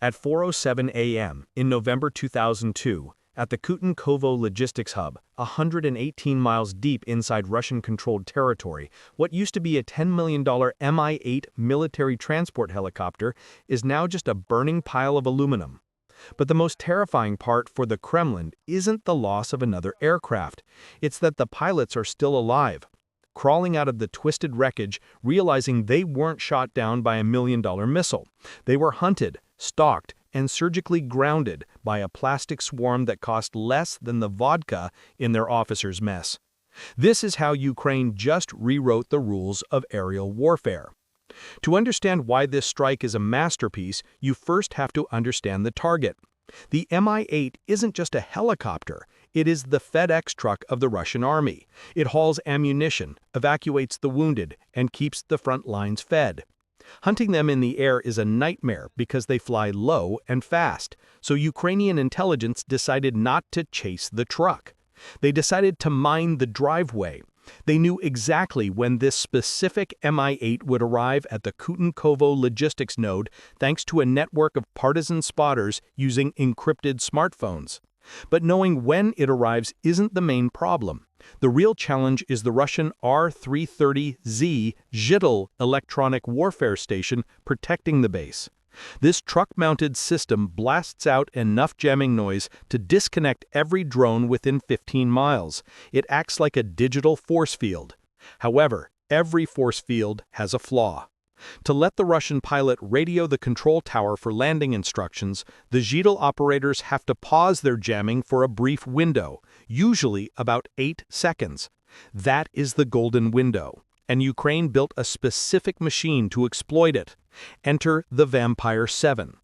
At 4:07 a.m. in November 2002, at the Kutyn-Kovo logistics hub, 118 miles deep inside Russian-controlled territory, what used to be a $10 million Mi-8 military transport helicopter is now just a burning pile of aluminum. But the most terrifying part for the Kremlin isn't the loss of another aircraft. It's that the pilots are still alive, crawling out of the twisted wreckage, realizing they weren't shot down by a $1 million missile. They were hunted, stalked, and surgically grounded by a plastic swarm that cost less than the vodka in their officers' mess. This is how Ukraine just rewrote the rules of aerial warfare. To understand why this strike is a masterpiece, you first have to understand the target. The Mi-8 isn't just a helicopter, it is the FedEx truck of the Russian army. It hauls ammunition, evacuates the wounded, and keeps the front lines fed. Hunting them in the air is a nightmare because they fly low and fast, so Ukrainian intelligence decided not to chase the truck. They decided to mine the driveway. They knew exactly when this specific Mi-8 would arrive at the Kutyn-Kovo logistics node thanks to a network of partisan spotters using encrypted smartphones. But knowing when it arrives isn't the main problem. The real challenge is the Russian R-330Z Zhitl electronic warfare station protecting the base. This truck-mounted system blasts out enough jamming noise to disconnect every drone within 15 miles. It acts like a digital force field. However, every force field has a flaw. To let the Russian pilot radio the control tower for landing instructions, the Zhitl operators have to pause their jamming for a brief window, usually about 8 seconds. That is the golden window, and Ukraine built a specific machine to exploit it. Enter the Vampire 7.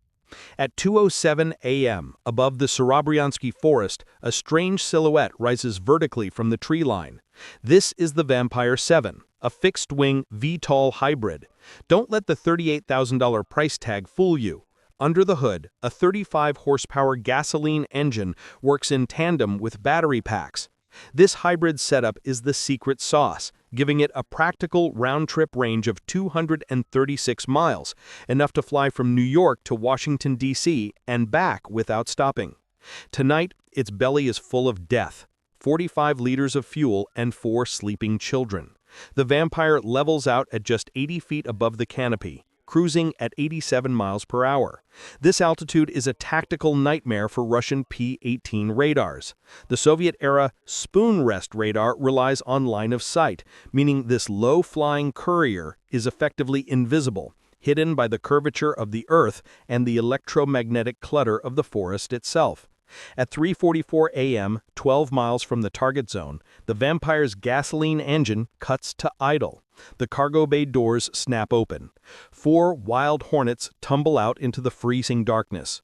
At 2:07 a.m., above the Sorobryansky forest, a strange silhouette rises vertically from the tree line. This is the Vampire 7, a fixed-wing VTOL hybrid. Don't let the $38,000 price tag fool you. Under the hood, a 35-horsepower gasoline engine works in tandem with battery packs. This hybrid setup is the secret sauce, giving it a practical round-trip range of 236 miles, enough to fly from New York to Washington, D.C. and back without stopping. Tonight, its belly is full of death, 45 liters of fuel, and 4 sleeping children. The Vampire levels out at just 80 feet above the canopy, cruising at 87 miles per hour. This altitude is a tactical nightmare for Russian P-18 radars. The Soviet-era spoon rest radar relies on line of sight, meaning this low-flying courier is effectively invisible, hidden by the curvature of the Earth and the electromagnetic clutter of the forest itself. At 3:44 a.m., 12 miles from the target zone, the Vampire's gasoline engine cuts to idle. The cargo bay doors snap open. 4 wild Hornets tumble out into the freezing darkness.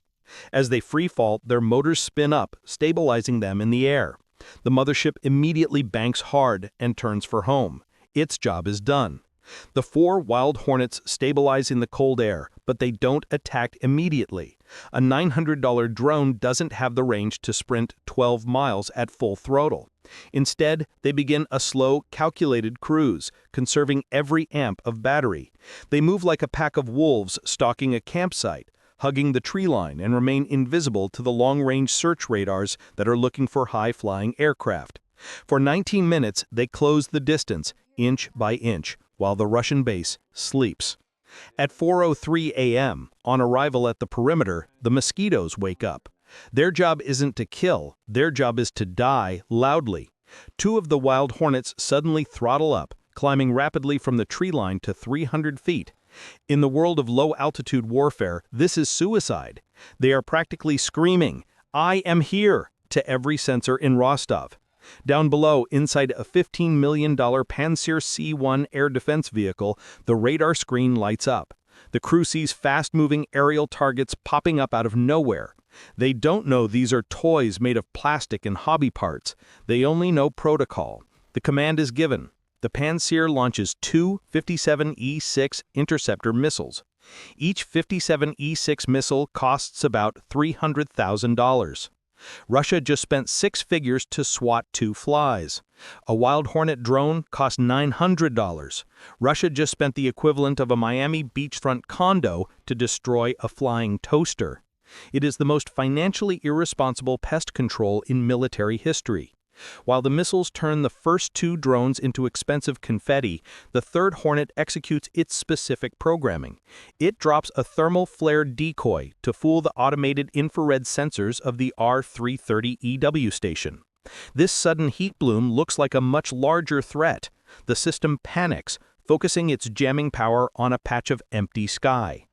As they freefall, their motors spin up, stabilizing them in the air. The mothership immediately banks hard and turns for home. Its job is done. The 4 wild Hornets stabilize in the cold air, but they don't attack immediately. A $900 drone doesn't have the range to sprint 12 miles at full throttle. Instead, they begin a slow, calculated cruise, conserving every amp of battery. They move like a pack of wolves stalking a campsite, hugging the tree line and remain invisible to the long-range search radars that are looking for high-flying aircraft. For 19 minutes, they close the distance, inch by inch, while the Russian base sleeps. At 4:03 a.m., on arrival at the perimeter, the mosquitoes wake up. Their job isn't to kill, their job is to die loudly. 2 of the wild Hornets suddenly throttle up, climbing rapidly from the tree line to 300 feet. In the world of low-altitude warfare, this is suicide. They are practically screaming, "I am here!" to every sensor in Rostov. Down below, inside a $15 million Pantsir S1 air defense vehicle, the radar screen lights up. The crew sees fast-moving aerial targets popping up out of nowhere. They don't know these are toys made of plastic and hobby parts. They only know protocol. The command is given. The Pantsir launches 2 57E6 interceptor missiles. Each 57E6 missile costs about $300,000. Russia just spent 6 figures to swat 2 flies. A Wild Hornet drone cost $900. Russia just spent the equivalent of a Miami beachfront condo to destroy a flying toaster. It is the most financially irresponsible pest control in military history. While the missiles turn the first two drones into expensive confetti, the third Hornet executes its specific programming. It drops a thermal flare decoy to fool the automated infrared sensors of the R-330EW station. This sudden heat bloom looks like a much larger threat. The system panics, focusing its jamming power on a patch of empty sky.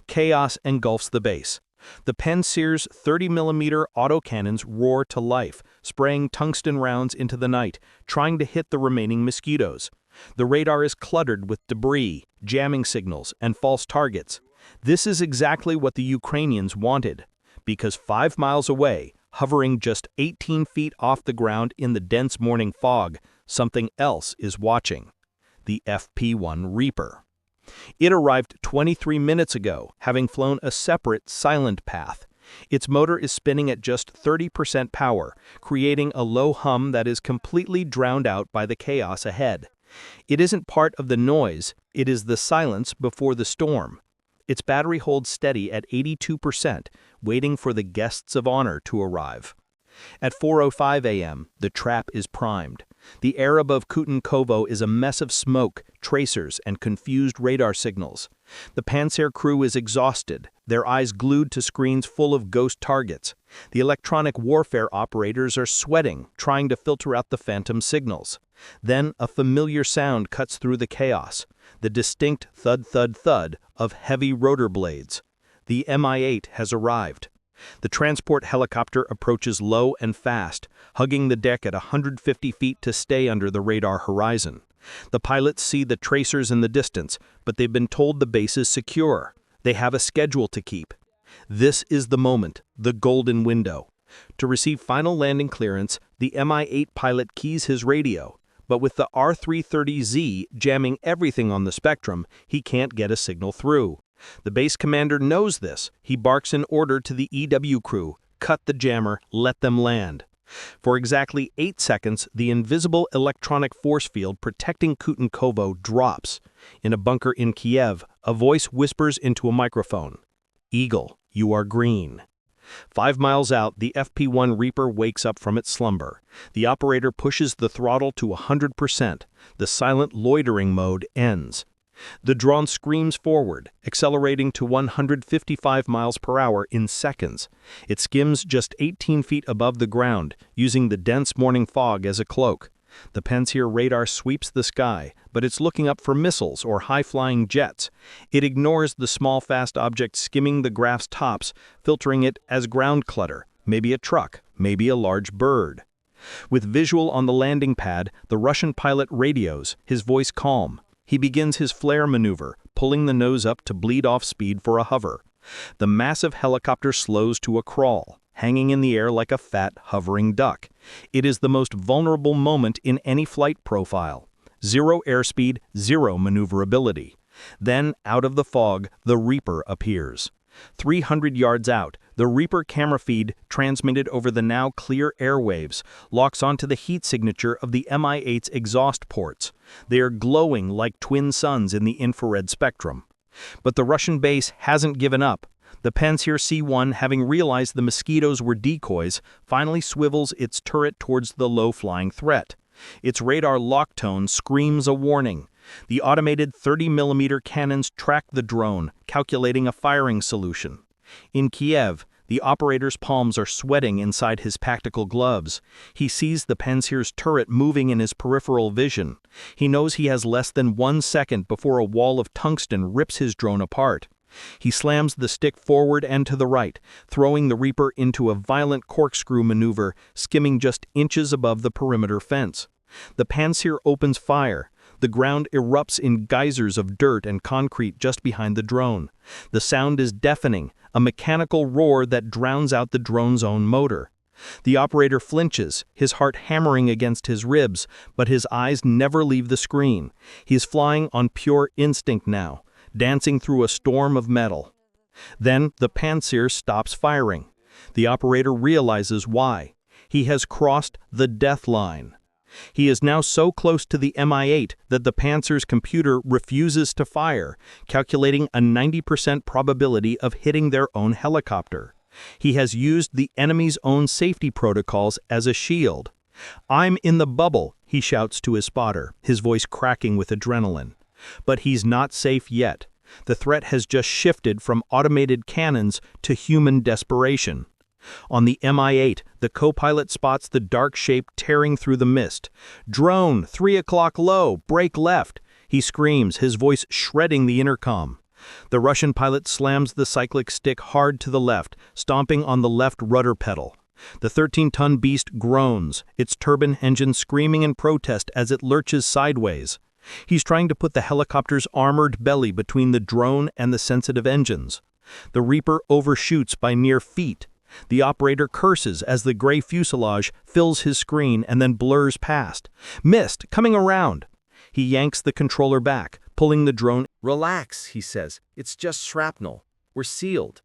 Chaos engulfs the base. The Pantsir's 30mm autocannons roar to life, spraying tungsten rounds into the night, trying to hit the remaining mosquitoes. The radar is cluttered with debris, jamming signals, and false targets. This is exactly what the Ukrainians wanted, because 5 miles away, hovering just 18 feet off the ground in the dense morning fog, something else is watching. The FP1 Reaper. It arrived 23 minutes ago, having flown a separate, silent path. Its motor is spinning at just 30% power, creating a low hum that is completely drowned out by the chaos ahead. It isn't part of the noise, it is the silence before the storm. Its battery holds steady at 82%, waiting for the guests of honor to arrive. At 4:05 a.m., the trap is primed. The air above Kutyn-Kovo is a mess of smoke, tracers, and confused radar signals. The Pantsir crew is exhausted, their eyes glued to screens full of ghost targets. The electronic warfare operators are sweating, trying to filter out the phantom signals. Then a familiar sound cuts through the chaos, the distinct thud-thud-thud of heavy rotor blades. The Mi-8 has arrived. The transport helicopter approaches low and fast, hugging the deck at 150 feet to stay under the radar horizon. The pilots see the tracers in the distance, but they've been told the base is secure. They have a schedule to keep. This is the moment, the golden window. To receive final landing clearance, the Mi-8 pilot keys his radio, but with the R-330Z jamming everything on the spectrum, he can't get a signal through. The base commander knows this. He barks an order to the EW crew, cut the jammer, let them land. For exactly 8 seconds, the invisible electronic force field protecting Kutyn-Kovo drops. In a bunker in Kiev, a voice whispers into a microphone, "Eagle, you are green." 5 miles out, the FP1 Reaper wakes up from its slumber. The operator pushes the throttle to 100%. The silent loitering mode ends. The drone screams forward, accelerating to 155 miles per hour in seconds. It skims just 18 feet above the ground, using the dense morning fog as a cloak. The Pantsir radar sweeps the sky, but it's looking up for missiles or high-flying jets. It ignores the small, fast object skimming the graph's tops, filtering it as ground clutter, maybe a truck, maybe a large bird. With visual on the landing pad, the Russian pilot radios, his voice calm. He begins his flare maneuver, pulling the nose up to bleed off speed for a hover. The massive helicopter slows to a crawl, hanging in the air like a fat, hovering duck. It is the most vulnerable moment in any flight profile. 0 airspeed, 0 maneuverability. Then, out of the fog, the Reaper appears. 300 yards out, the Reaper camera feed, transmitted over the now clear airwaves, locks onto the heat signature of the Mi-8's exhaust ports. They are glowing like twin suns in the infrared spectrum. But the Russian base hasn't given up. The Pantsir S1, having realized the mosquitoes were decoys, finally swivels its turret towards the low-flying threat. Its radar lock tone screams a warning. The automated 30mm cannons track the drone, calculating a firing solution. In Kiev, the operator's palms are sweating inside his tactical gloves. He sees the Pantsir's turret moving in his peripheral vision. He knows he has less than 1 second before a wall of tungsten rips his drone apart. He slams the stick forward and to the right, throwing the Reaper into a violent corkscrew maneuver, skimming just inches above the perimeter fence. The Pantsir opens fire. The ground erupts in geysers of dirt and concrete just behind the drone. The sound is deafening, a mechanical roar that drowns out the drone's own motor. The operator flinches, his heart hammering against his ribs, but his eyes never leave the screen. He is flying on pure instinct now, dancing through a storm of metal. Then the Pantsir stops firing. The operator realizes why. He has crossed the death line. He is now so close to the Mi-8 that the Pantsir's computer refuses to fire, calculating a 90% probability of hitting their own helicopter. He has used the enemy's own safety protocols as a shield. "I'm in the bubble," he shouts to his spotter, his voice cracking with adrenaline. But he's not safe yet. The threat has just shifted from automated cannons to human desperation. On the Mi-8, the co-pilot spots the dark shape tearing through the mist. "Drone, 3 o'clock low, brake left," he screams, his voice shredding the intercom. The Russian pilot slams the cyclic stick hard to the left, stomping on the left rudder pedal. The 13-ton beast groans, its turbine engine screaming in protest as it lurches sideways. He's trying to put the helicopter's armored belly between the drone and the sensitive engines. The Reaper overshoots by near feet. The operator curses as the gray fuselage fills his screen and then blurs past. "Missed, coming around." He yanks the controller back, pulling the drone. "Relax," he says. "It's just shrapnel. We're sealed."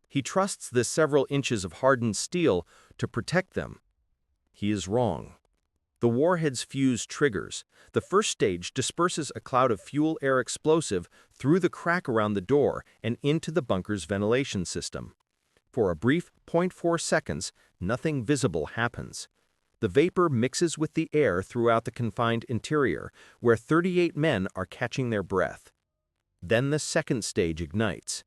He trusts the several inches of hardened steel to protect them. He is wrong. The warhead's fuse triggers. The first stage disperses a cloud of fuel-air explosive through the crack around the door and into the bunker's ventilation system. For a brief 0.4 seconds, nothing visible happens. The vapor mixes with the air throughout the confined interior, where 38 men are catching their breath. Then the second stage ignites.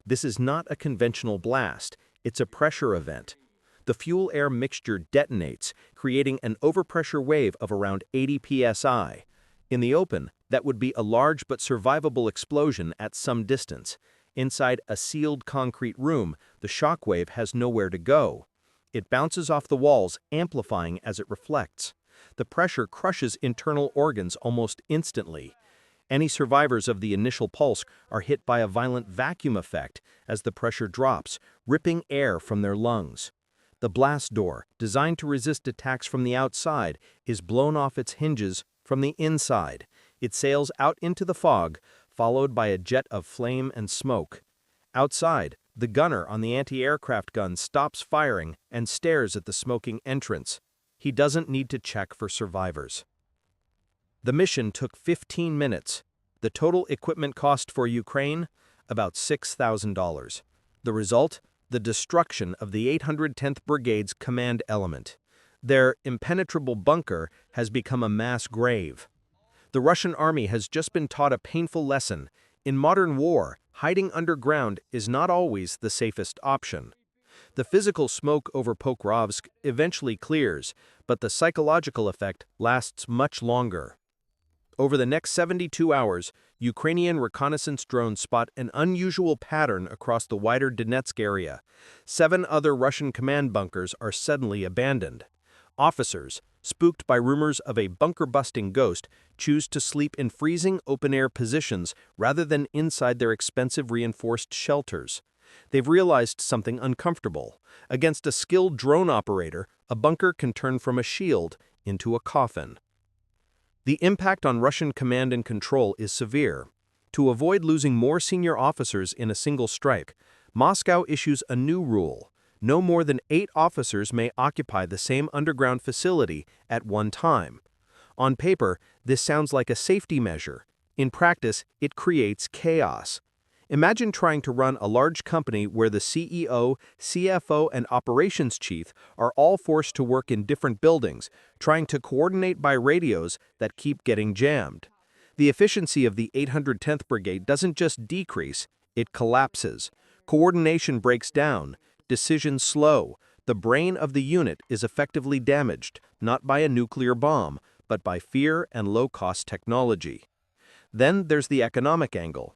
This is not a conventional blast, it's a pressure event. The fuel-air mixture detonates, creating an overpressure wave of around 80 psi. In the open, that would be a large but survivable explosion at some distance. Inside a sealed concrete room, the shock wave has nowhere to go. It bounces off the walls, amplifying as it reflects. The pressure crushes internal organs almost instantly. Any survivors of the initial pulse are hit by a violent vacuum effect as the pressure drops, ripping air from their lungs. The blast door, designed to resist attacks from the outside, is blown off its hinges from the inside. It sails out into the fog, followed by a jet of flame and smoke. Outside, the gunner on the anti-aircraft gun stops firing and stares at the smoking entrance. He doesn't need to check for survivors. The mission took 15 minutes. The total equipment cost for Ukraine? About $6,000. The result? The destruction of the 810th Brigade's command element. Their impenetrable bunker has become a mass grave. The Russian army has just been taught a painful lesson. In modern war, hiding underground is not always the safest option. The physical smoke over Pokrovsk eventually clears, but the psychological effect lasts much longer. Over the next 72 hours, Ukrainian reconnaissance drones spot an unusual pattern across the wider Donetsk area. 7 other Russian command bunkers are suddenly abandoned. Officers, spooked by rumors of a bunker-busting ghost, choose to sleep in freezing open-air positions rather than inside their expensive reinforced shelters. They've realized something uncomfortable. Against a skilled drone operator, a bunker can turn from a shield into a coffin. The impact on Russian command and control is severe. To avoid losing more senior officers in a single strike, Moscow issues a new rule. No more than 8 officers may occupy the same underground facility at one time. On paper, this sounds like a safety measure. In practice, it creates chaos. Imagine trying to run a large company where the CEO, CFO, and operations chief are all forced to work in different buildings, trying to coordinate by radios that keep getting jammed. The efficiency of the 810th Brigade doesn't just decrease, it collapses. Coordination breaks down, decisions slow. The brain of the unit is effectively damaged, not by a nuclear bomb, but by fear and low-cost technology. Then there's the economic angle.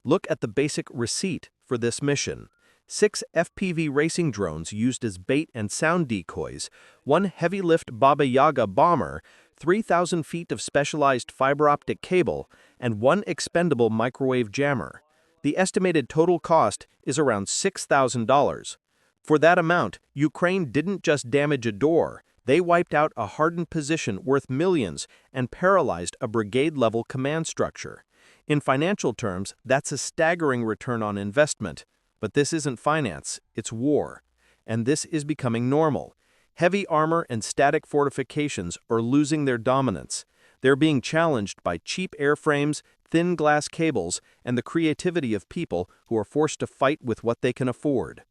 Look at the basic receipt for this mission. 6 FPV racing drones used as bait and sound decoys, 1 heavy-lift Baba Yaga bomber, 3,000 feet of specialized fiber-optic cable, and 1 expendable microwave jammer. The estimated total cost is around $6,000. For that amount, Ukraine didn't just damage a door, they wiped out a hardened position worth millions and paralyzed a brigade-level command structure. In financial terms, that's a staggering return on investment. But this isn't finance, it's war. And this is becoming normal. Heavy armor and static fortifications are losing their dominance. They're being challenged by cheap airframes, thin glass cables, and the creativity of people who are forced to fight with what they can afford.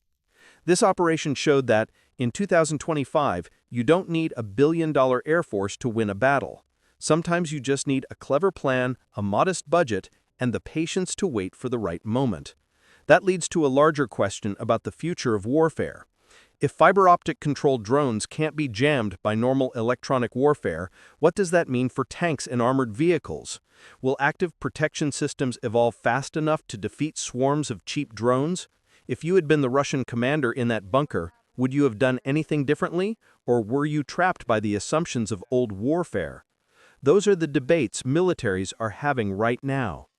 This operation showed that, in 2025, you don't need a billion-dollar air force to win a battle. Sometimes you just need a clever plan, a modest budget, and the patience to wait for the right moment. That leads to a larger question about the future of warfare. If fiber optic controlled drones can't be jammed by normal electronic warfare, what does that mean for tanks and armored vehicles? Will active protection systems evolve fast enough to defeat swarms of cheap drones? If you had been the Russian commander in that bunker, would you have done anything differently, or were you trapped by the assumptions of old warfare? Those are the debates militaries are having right now.